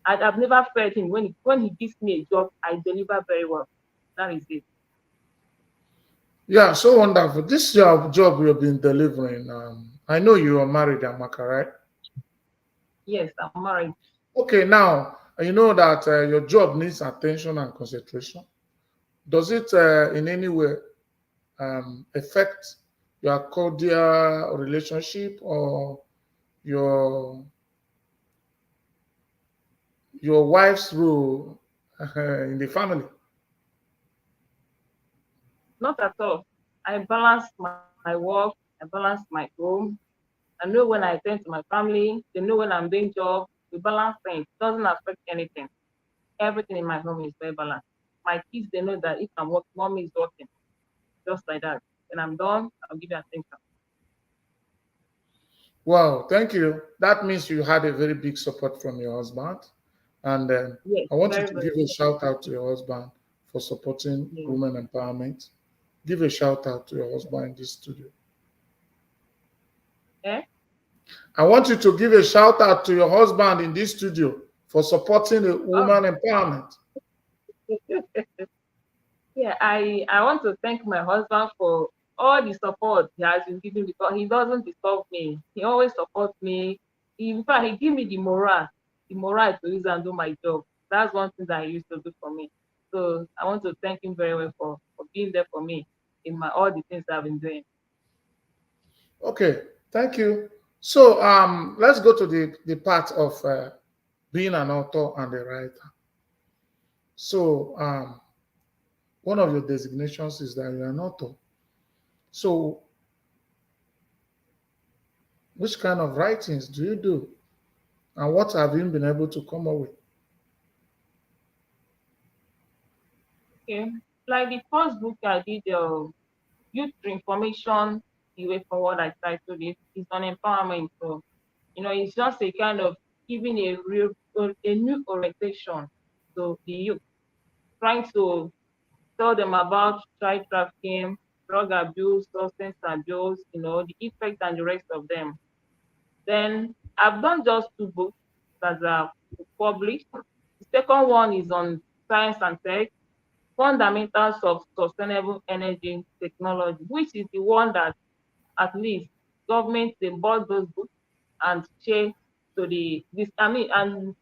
I've never felt him when he gives me a job, I deliver very well. That is it. Yeah, so wonderful. This is your job you've been delivering. I know you are married, Amaka, right? Yes, I'm married. Okay, now you know that your job needs attention and concentration. Does it in any way affect your cordial relationship or your your wife's role in the family? Not at all. I balance my work, I balance my home. I know when I attend to my family, they know when I'm doing job. We balance things. It doesn't affect anything. Everything in my home is very balanced. My kids, they know that if I'm working, mommy is working. Just like that. When I'm done, I'll give you attention. Wow, thank you. That means you had a very big support from your husband. And Yes, I want you very, to very give a good. shout out to your husband for supporting Yes. women empowerment. Give a shout out to your husband in this studio. Eh? I want you to give a shout out to your husband in this studio for supporting a Oh, woman empowerment. yeah, I want to thank my husband for all the support he has been giving because he doesn't disturb me. He always supports me. In fact, he give me the morale to use and do my job. That's one thing that he used to do for me. So I want to thank him very well for being there for me in my all the things I've been doing. Okay, thank you. So let's go to the part of being an author and a writer. So one of your designations is that you're an author. So which kind of writings do you do? And what have you been able to come up with? Okay. Like the first book I did, Youth Information, the way forward I titled it, is on empowerment. So it's just a kind of giving a new orientation to the youth, trying to tell them about child trafficking, drug abuse, substance abuse, the effect and the rest of them. Then I've done just two books that are published. The second one is on science and tech, fundamentals of sustainable energy technology, which is the one that at least government they bought those books and share to the this I mean and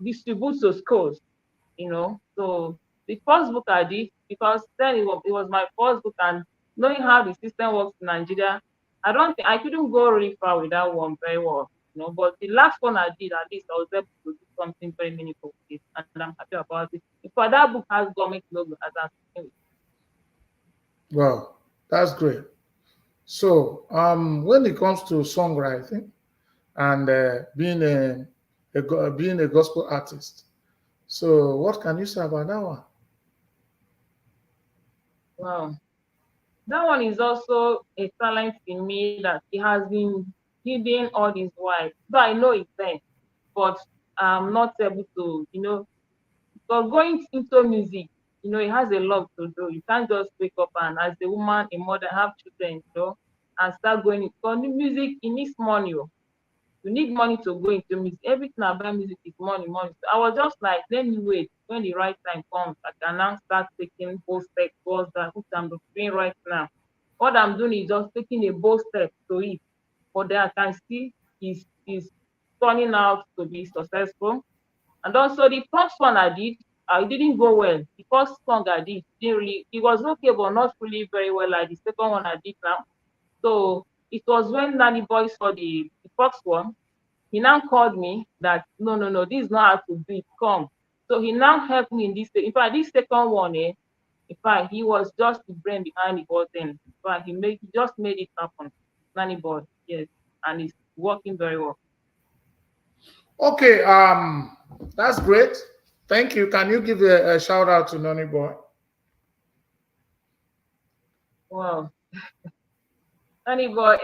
distribute to schools, So the first book I did because then it was my first book and knowing how the system works in Nigeria, I don't think I couldn't go really far with that one very well. But the last one I did, at least I was able to do something very meaningful with it, and I'm happy about it. Because that book has government logo as I'm Wow, that's great. So when it comes to songwriting and being a gospel artist, so what can you say about that one? wow. That one is also a talent in me that he has been hidden all this while. So I know it's there, but I'm not able to, but going into music, it has a lot to do. You can't just wake up and as a woman, a mother, have children, and start going. For the music, it needs money. Oh. You need money to go into music. Everything about music is money, money. So I was just like, let me wait. When the right time comes, I can now start taking bold steps towards that, which I'm doing right now. What I'm doing is just taking a bold step to it. But then I can see is turning out to be successful. And also the first one I did, it didn't go well. The first song I did didn't really, it was okay, but not really very well like the second one I did now. So it was when Nanny Boy saw the first one, he now called me that no, no, no, this is not how to do it. Come. So he now helped me in this. In fact, this second one, in fact, he was just the brain behind the whole thing. In fact, he just made it happen. Nanny Boy, yes, and it's working very well. Okay, that's great. Thank you. Can you give a shout out to Nonny Boy? Wow. Anyway,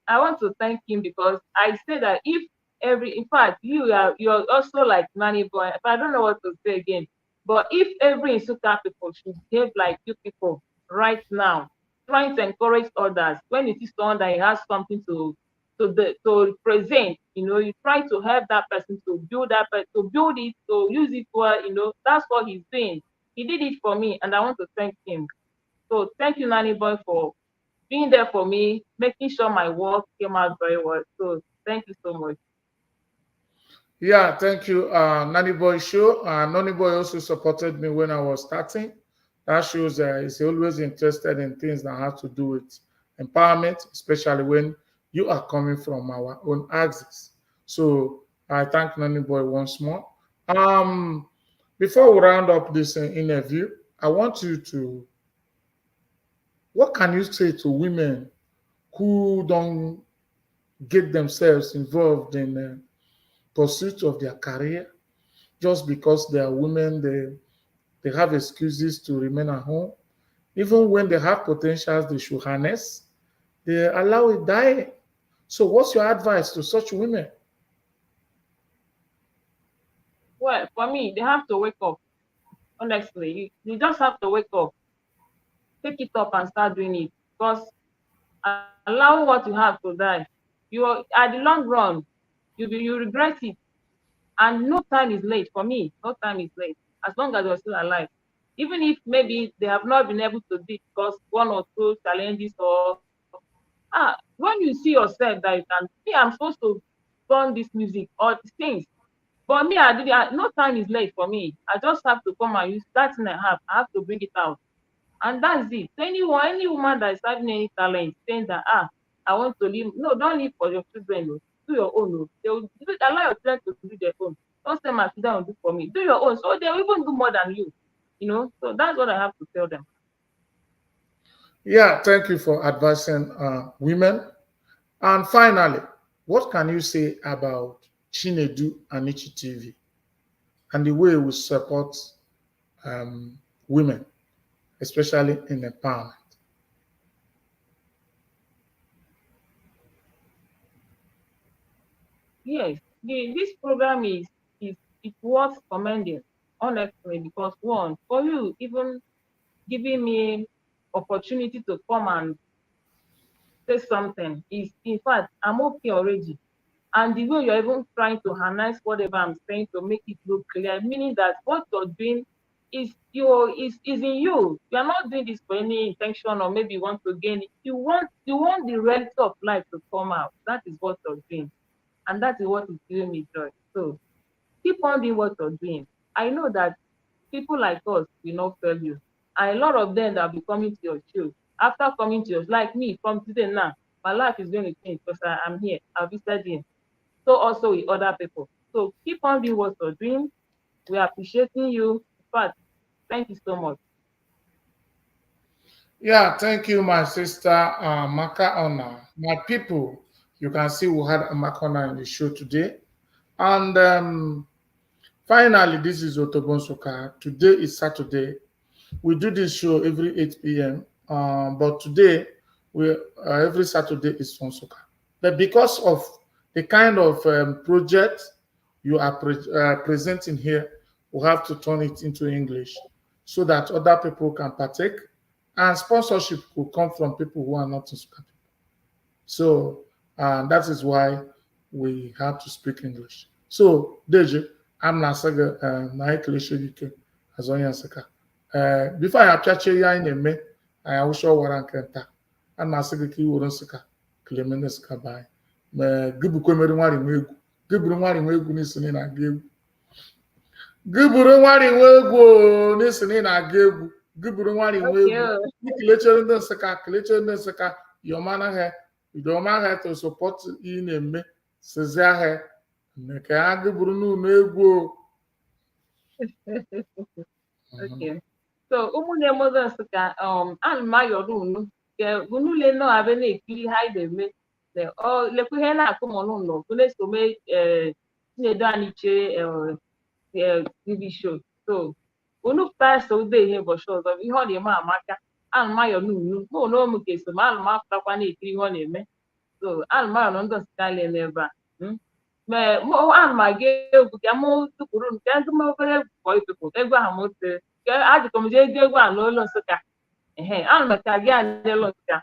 I want to thank him because I say that if in fact, you're also like Nanny Boy. I don't know what to say again, but if every Insuka people should behave like you people right now, trying to encourage others when it is someone that has something to present, you try to help that person to build to build it, to use it well, that's what he's doing. He did it for me, and I want to thank him. So thank you, Nanny Boy, for being there for me, making sure my work came out very well. So thank you so much. Yeah, thank you, Nanny Boy Show. Nanny Boy also supported me when I was starting. That shows he's always interested in things that have to do with empowerment, especially when you are coming from our own axis. So I thank Nanny Boy once more. Um, Before we round up this interview, I want you to, what can you say to women who don't get themselves involved in pursuit of their career just because they are women? They have excuses to remain at home. Even when they have potentials they should harness, they allow it die. So what's your advice to such women? Well, for me, they have to wake up. Honestly, you just have to wake up, take it up, and start doing it. Because allowing what you have to die, at the long run, you regret it. And no time is late for me. No time is late as long as you're still alive. Even if maybe they have not been able to do it because one or two challenges or when you see yourself that you can, me, I'm supposed to turn this music or these things. But me, no time is late for me. I just have to come and use that thing I have to bring it out. And that's it. So any woman that is having any talent, saying that, I want to live, no, don't live for your children, no. Do your own, no. Allow your children to do their own. Don't say my children will do for me. Do your own. So they'll even do more than you. So that's what I have to tell them. Yeah, thank you for advising women. And finally, what can you say about Chinedu Anichi TV and the way we support women, especially in empowerment? Yes, this program is it's worth commending, honestly, because one, for you even giving me opportunity to come and say something is, in fact, I'm okay already. And the way you're even trying to harness whatever I'm saying to make it look clear, meaning that what you're doing is in you. You're not doing this for any intention or maybe you want to gain it. You want the reality of life to come out. That is what you're doing. And that is what is giving me joy. So keep on doing what you're doing. I know that people like us will not fail you. And a lot of them that will be coming to your show, after coming to yours, like me, from today now, my life is going to change because I'm here. I'll be studying. So also with other people. So keep on doing what you're doing. We are appreciating you. In fact, thank you so much. Yeah, thank you, my sister, Amaka Onah. My people, you can see we had Amaka Onah in the show today. And finally, this is Otobon Soka. Today is Saturday. We do this show every 8 p.m. But today, every Saturday is Fonsoka. But because of the kind of project you are presenting here, we have to turn it into English so that other people can partake, and sponsorship will come from people who are not in Soka. So that is why we have to speak English. So, Deji, I'm not saying na ekele as onye nsika. Before I approach ya in me, I will show what I'm kenta. I'm not saying ki woro nsika, Clement nsika bai. Me gibu kwemeri nwari nwegu. Giburu nwari nwegu n'isini na gegu. Giburu nwari nwegu n'isini na gegu. Giburu nwari nwegu. Kilechere ndị nsika, kilechere ndị nsika. Yomana he, yoma he to support in a me. Sezia he. Neke ha giburu n'unu egwu. Okay. So, ụmụnne m ọzọ Nsụka, ana m ayọrọ unu ka unu le nọ abe na-ekiri ha na-eme lekwa ihe na-akụ m n'ụlọ unu eso-eme Chinedu Anichi TV show. So, unu pụta so ude ihe ụbọchị ọzọ ihe ọ na-eme amaka. Ana m ayọrọ unu mụ na ụmụ ka eso m ana m apụtakwa na-ekiri ihe ọ na-eme. So, ana m ayọrọ ndị Nsụka le n'ebe a. Ana m aga egwu ka m tụpụrụ nke ndị m obere egwu kpọọ ịtụpụ egwu ahụ m tere ajụkọ m je ego egwu a n'ụlọ Nsụka ana m ka gị n'ụlọ Nsụka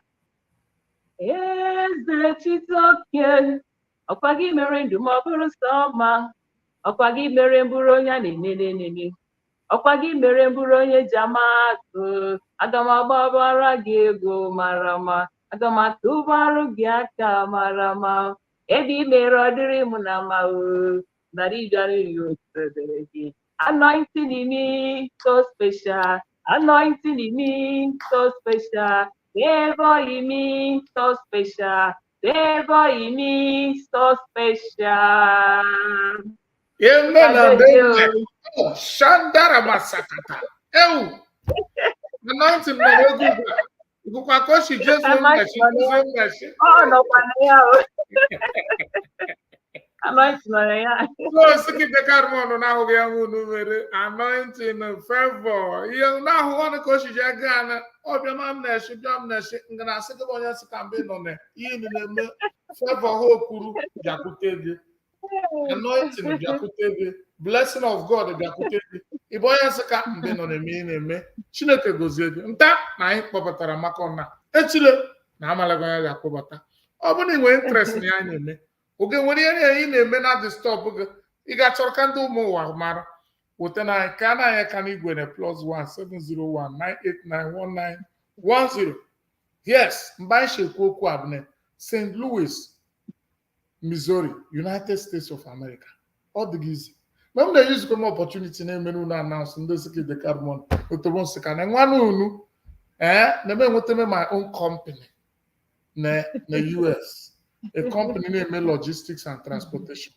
eze Chitoke ọkwa gị mere ndụ m ọ bụrụ sọ ọma ọkwa gị mere mbụrụ onye a na-enene ọkwa gị mere mbụrụ onye ji ama atụ aga m agbabara gị ego mara mma aga m atụbarụ gị aka mara mma ebe i mere ọ dịrị m na mma nara ịbịara ya gị anointing in me so special anointing in me so special favor in me so special favor in me so special. Amen. Shandara masakata. Ew. Anointing me go kwa koshi just one. Oh no, anointing ya. So siki de karmono na ho ya ngunu mere anointing favor. Ye na ho na koshi je gana. Obia mam na shi dom na shi ngana siki bonya sikambe no ne. Yi ni me favor ho kuru jakutege. Anointing jakutege. Blessing of God jakutege. Ibonya sika mbe no ne me Chineke gozie gị. Nta na anyị kpọpụtara Amaka Onah. Echile na amalaga ya ga-akpọbata. Ọ bụ na inwe interest na ya na-eme. Oge nwere ihe ị na-eme na disturb gị. Ị ga-achọrọ ka ndị ụmụ ụwa mara. Wete na anyị ka na anyị ka n'igwe na +1 701 989 1910. Yes, mgbe anyị shekwu okwu a bụ na St. Louis, Missouri, United States of America. Ọ dịghị izi. Mgbe m na-use come opportunity na-emere unu announce ndị Siki de Carbon otobo Nsụka na nwanne unu na-eme nweteme my own company na US, a company na-eme logistics and transportation.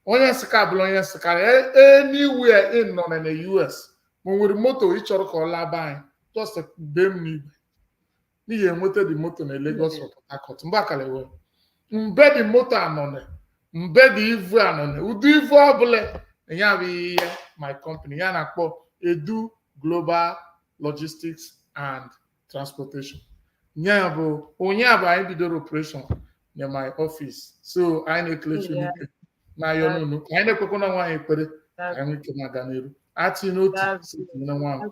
Onye Nsụka bụla onye Nsụka anywhere in nọ na US ma nwere moto ị chọrọ ka ọ laba anyị just be m n'igwe n'ihi enweta dị moto na Lagos or Port Harcourt mgbe akara ewe mbe dị moto anọne mbe dị ivu anọne ụdị ivu ọbụla ya bụ ihe my company ya na-akpọ Edu Global Logistics and Transportation. Nya bụ onye abụ anyị bidoro operation na my office. So anyị na-ekele Chineke na ya n'unu ka anyị na-ekwekwa na nwaanyị ekpere anyị nwee ike na-aga n'iru atị n'otu site na nwaanyị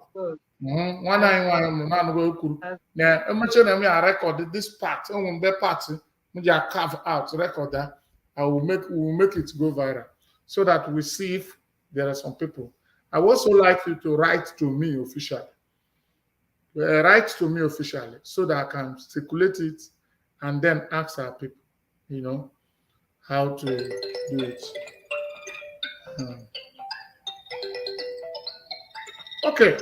nwanne anyị nwaanyị mụrụ na-anụgo okwuru na emeche na ya record this part enwe mgbe part m ji carve out record that we will make it go viral so that we see if there are some people. I would also like you to write to me officially. Write to me officially so that I can circulate it and then ask our people, how to do it. Okay.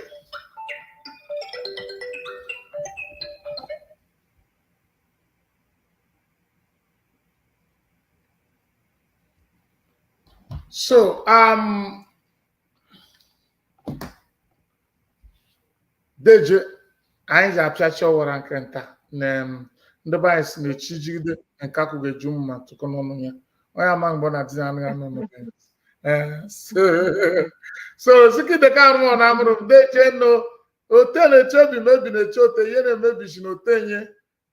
So, Deje, anyị ga-apịacha ọwara nke nta na ndị be anyị si na-echi jigide nke akwụ ga-eju mma tụkọ n'ọnụ ya onye ama mgbe na dị anaghị anọ n'obe so Siki de Carbon amụrụ m Deje no ote na-eche obi mebi na-eche ote ihe na-emebichi na ote nye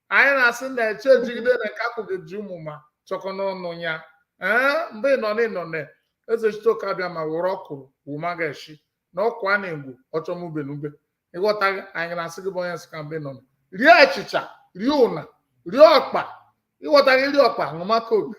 anyị na-asị na-eche jigide na nke akwụ ga-eju ụmụ ma tụkọ n'ọnụ ya mgbe ị nọ n'ịnọ eze Chitoke abịa ma were ọkụ wuma ga-eshi na ọkụ a na-egwu ọchọmube n'ube ịghọtaghị anyị na-asị gị bụ onye Nsụka mgbe nọ rie achịcha rie ụna rie ọkpa ịghọtara iri ọkpa ṅụma coke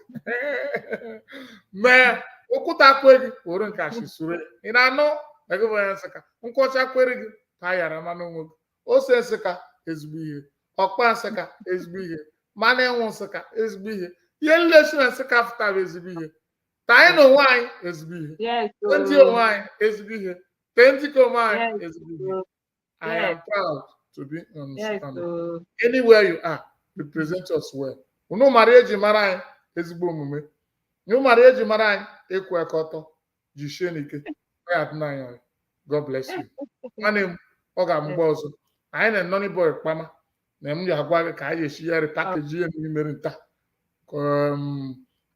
mee ụkwụta kwe gị were nke ashisure ị na-anụ ego onye nsịka nkwọcha kwere gị ka yara mmanụ onwe gị ose nsịka ezigbo ihe ọkpa nsịka ezigbo ihe mmanụ ịnwụ nsịka ezigbo ihe ihe nlechi na nsịka fụta bụ ezigbo ihe taa anyị na onwe anyị ezigbo ihe ndị onwe anyị ezigbo ihe tee ndị ka onwe anyị ezigbo ihe I am proud to be on stand. Anywhere you are, represent us well. Unu mara eji mara anyị ezigbo omume. Unu mara eji mara anyị ekwu ekọtọ jisie n'ike. God bless you. Nwanne m ọ ga-amụgba ọzọ. Anyị na Nonny Boy kpama na m ga-agwa gị ka anyị eshigharị pakeji ihe n'imere nta.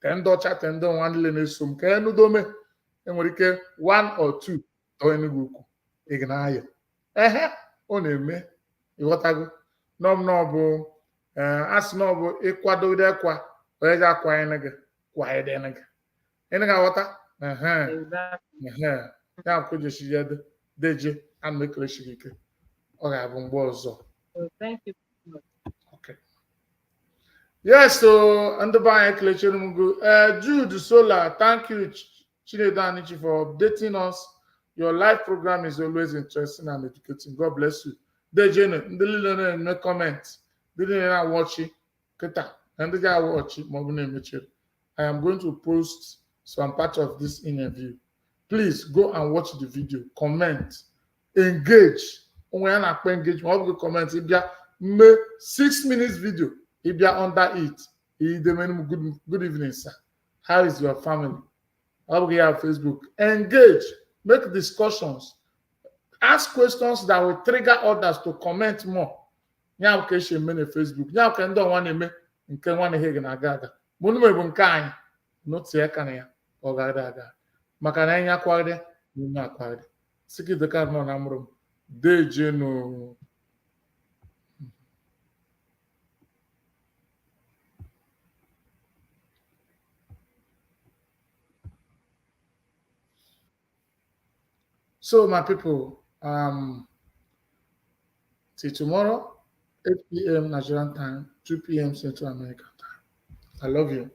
Ka ndị ọcha ka ndị nwa niile na-eso m ka ya nudome enwere ike 1 or 2 tọọ Enugu ukwu ị ga na-ayọ ọ na-eme ịghọtago n'ọbụ asị na ọ bụ ịkwadode kwa onye ga akwa anyị gị kwa ịdị gị ịnị ga-aghọta ya bụ jeshi ya deje ana m ekelechi gị ike ọ ga-abụ mgbe ọzọ yes so ndị be anyị ekelechiri m go Jude Sola, thank you Chinedu Anichi for updating us. Your live program is always interesting and educating. God bless you. Dejene, ndị niile na-eme comment, ndị niile na-watch kịta, na ndị ga-watch ma ọ bụ na-emechiri. I am going to post some part of this interview. Please go and watch the video, comment, engage. Onwe ya na-akpa engage, ma ọ bụ comment, ịbịa mee 6 minutes video, ịbịa under it. Good evening, sir. How is your family? Ọ bụ ya Facebook. Engage. Make discussions. Ask questions that will trigger others to comment more. Nya bụ ka esi eme na Facebook. Nya bụ ka ndị ọnwa na-eme nke nwa na-ehe gị na-aga aga. Mụ na bụ nke anyị n'otu aka na ya ọ ga-ada aga. Maka na anyị akwarị n'ime akwarị. Siki dịka nọ na mụrụ m. Deje no. So, my people, till tomorrow, 8 p.m. Nigerian time, 2 p.m. Central American time. I love you.